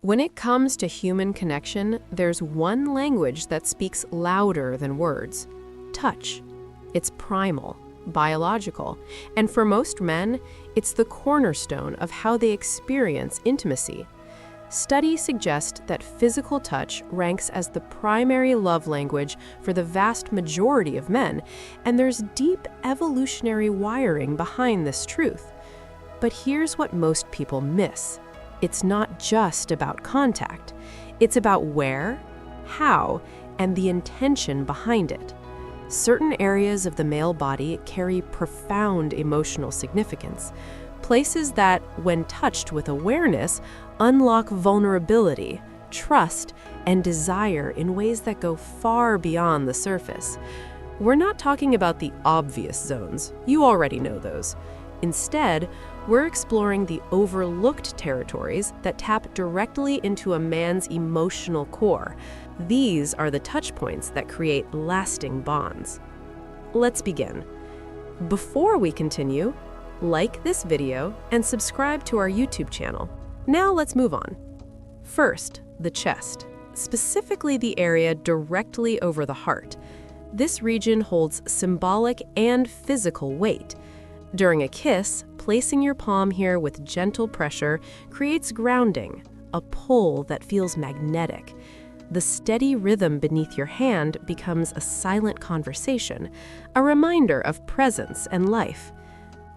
When it comes to human connection, there's one language that speaks louder than words: touch. It's primal, biological, and for most men, it's the cornerstone of how they experience intimacy. Studies suggest that physical touch ranks as the primary love language for the vast majority of men, and there's deep evolutionary wiring behind this truth. But here's what most people miss. It's not just about contact. It's about where, how, and the intention behind it. Certain areas of the male body carry profound emotional significance, places that, when touched with awareness, unlock vulnerability, trust, and desire in ways that go far beyond the surface. We're not talking about the obvious zones. You already know those. Instead, we're exploring the overlooked territories that tap directly into a man's emotional core. These are the touch points that create lasting bonds. Let's begin. Before we continue, like this video and subscribe to our YouTube channel. Now let's move on. First, the chest, specifically the area directly over the heart. This region holds symbolic and physical weight. During a kiss, placing your palm here with gentle pressure creates grounding, a pull that feels magnetic. The steady rhythm beneath your hand becomes a silent conversation, a reminder of presence and life.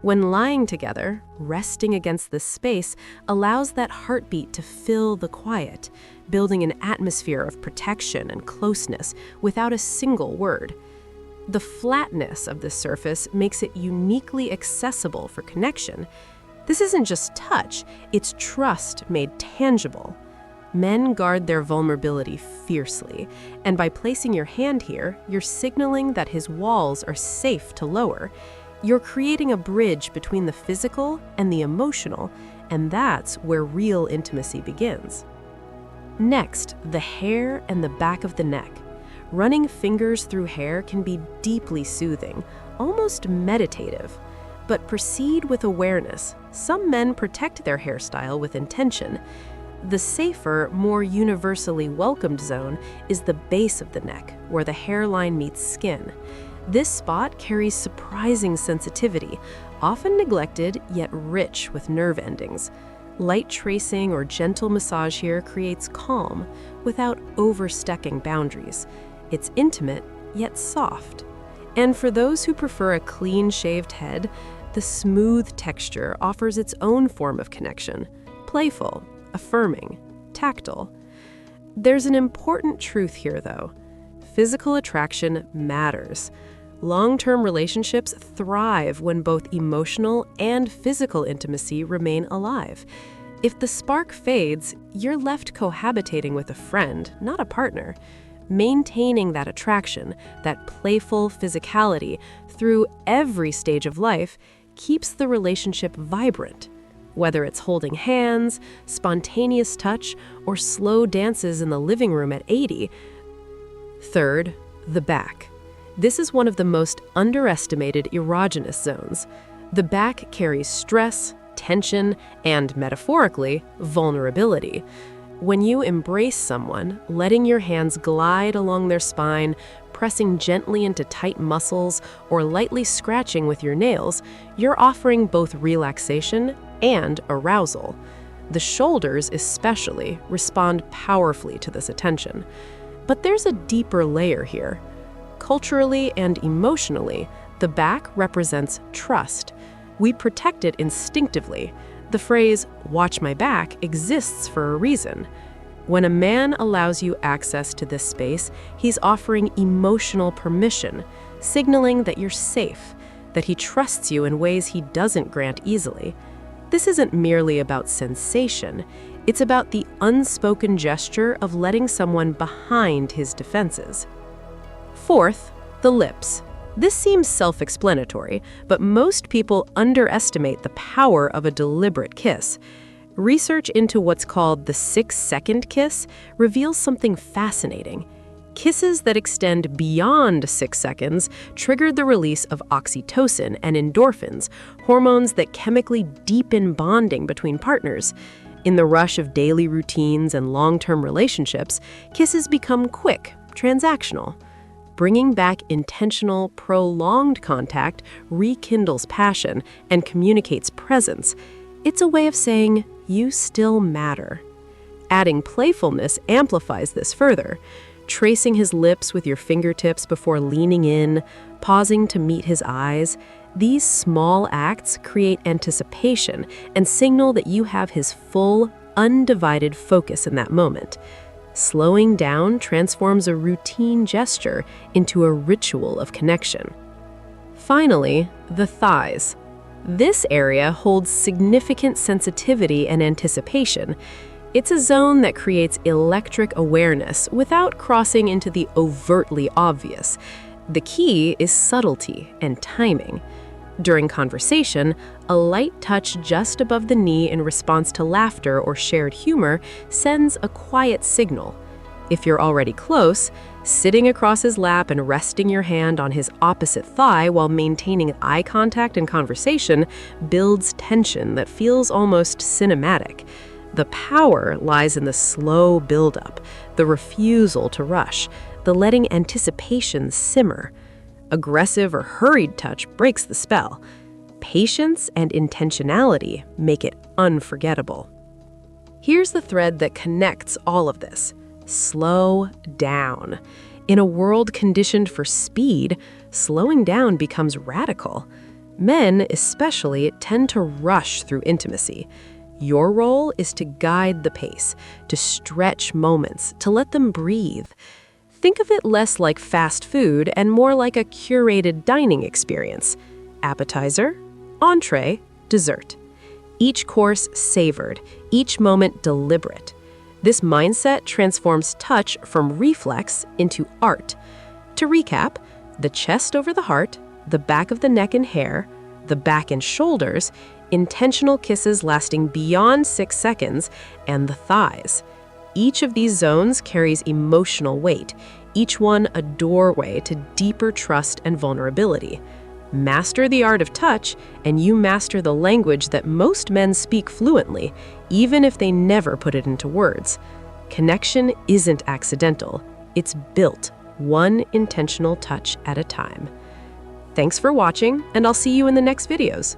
When lying together, resting against this space allows that heartbeat to fill the quiet, building an atmosphere of protection and closeness without a single word. The flatness of this surface makes it uniquely accessible for connection. This isn't just touch, it's trust made tangible. Men guard their vulnerability fiercely, and by placing your hand here, you're signaling that his walls are safe to lower. You're creating a bridge between the physical and the emotional, and that's where real intimacy begins. Next, the hair and the back of the neck. Running fingers through hair can be deeply soothing, almost meditative. But proceed with awareness. Some men protect their hairstyle with intention. The safer, more universally welcomed zone is the base of the neck, where the hairline meets skin. This spot carries surprising sensitivity, often neglected yet rich with nerve endings. Light tracing or gentle massage here creates calm without overstepping boundaries. It's intimate yet soft. And for those who prefer a clean-shaved head, the smooth texture offers its own form of connection: playful, affirming, tactile. There's an important truth here, though. Physical attraction matters. Long-term relationships thrive when both emotional and physical intimacy remain alive. If the spark fades, you're left cohabitating with a friend, not a partner. Maintaining that attraction, that playful physicality, through every stage of life keeps the relationship vibrant. Whether it's holding hands, spontaneous touch, or slow dances in the living room at 80. Third, the back. This is one of the most underestimated erogenous zones. The back carries stress, tension, and, metaphorically, vulnerability. When you embrace someone, letting your hands glide along their spine, pressing gently into tight muscles, or lightly scratching with your nails, you're offering both relaxation and arousal. The shoulders, especially, respond powerfully to this attention. But there's a deeper layer here. Culturally and emotionally, the back represents trust. We protect it instinctively. The phrase, "watch my back," exists for a reason. When a man allows you access to this space, he's offering emotional permission, signaling that you're safe, that he trusts you in ways he doesn't grant easily. This isn't merely about sensation. It's about the unspoken gesture of letting someone behind his defenses. Fourth, the lips. This seems self-explanatory, but most people underestimate the power of a deliberate kiss. Research into what's called the 6-second kiss reveals something fascinating. Kisses that extend beyond 6 seconds trigger the release of oxytocin and endorphins, hormones that chemically deepen bonding between partners. In the rush of daily routines and long-term relationships, kisses become quick, transactional. Bringing back intentional, prolonged contact rekindles passion and communicates presence. It's a way of saying, you still matter. Adding playfulness amplifies this further. Tracing his lips with your fingertips before leaning in, pausing to meet his eyes. These small acts create anticipation and signal that you have his full, undivided focus in that moment. Slowing down transforms a routine gesture into a ritual of connection. Finally, the thighs. This area holds significant sensitivity and anticipation. It's a zone that creates electric awareness without crossing into the overtly obvious. The key is subtlety and timing. During conversation, a light touch just above the knee in response to laughter or shared humor sends a quiet signal. If you're already close, sitting across his lap and resting your hand on his opposite thigh while maintaining eye contact and conversation builds tension that feels almost cinematic. The power lies in the slow buildup, the refusal to rush, the letting anticipation simmer. Aggressive or hurried touch breaks the spell. Patience and intentionality make it unforgettable. Here's the thread that connects all of this. Slow down. In a world conditioned for speed, slowing down becomes radical. Men, especially, tend to rush through intimacy. Your role is to guide the pace, to stretch moments, to let them breathe. Think of it less like fast food and more like a curated dining experience. Appetizer, entree, dessert. Each course savored, each moment deliberate. This mindset transforms touch from reflex into art. To recap, the chest over the heart, the back of the neck and hair, the back and shoulders, intentional kisses lasting beyond 6 seconds, and the thighs. Each of these zones carries emotional weight, each one a doorway to deeper trust and vulnerability. Master the art of touch, and you master the language that most men speak fluently, even if they never put it into words. Connection isn't accidental. It's built, one intentional touch at a time. Thanks for watching, and I'll see you in the next videos.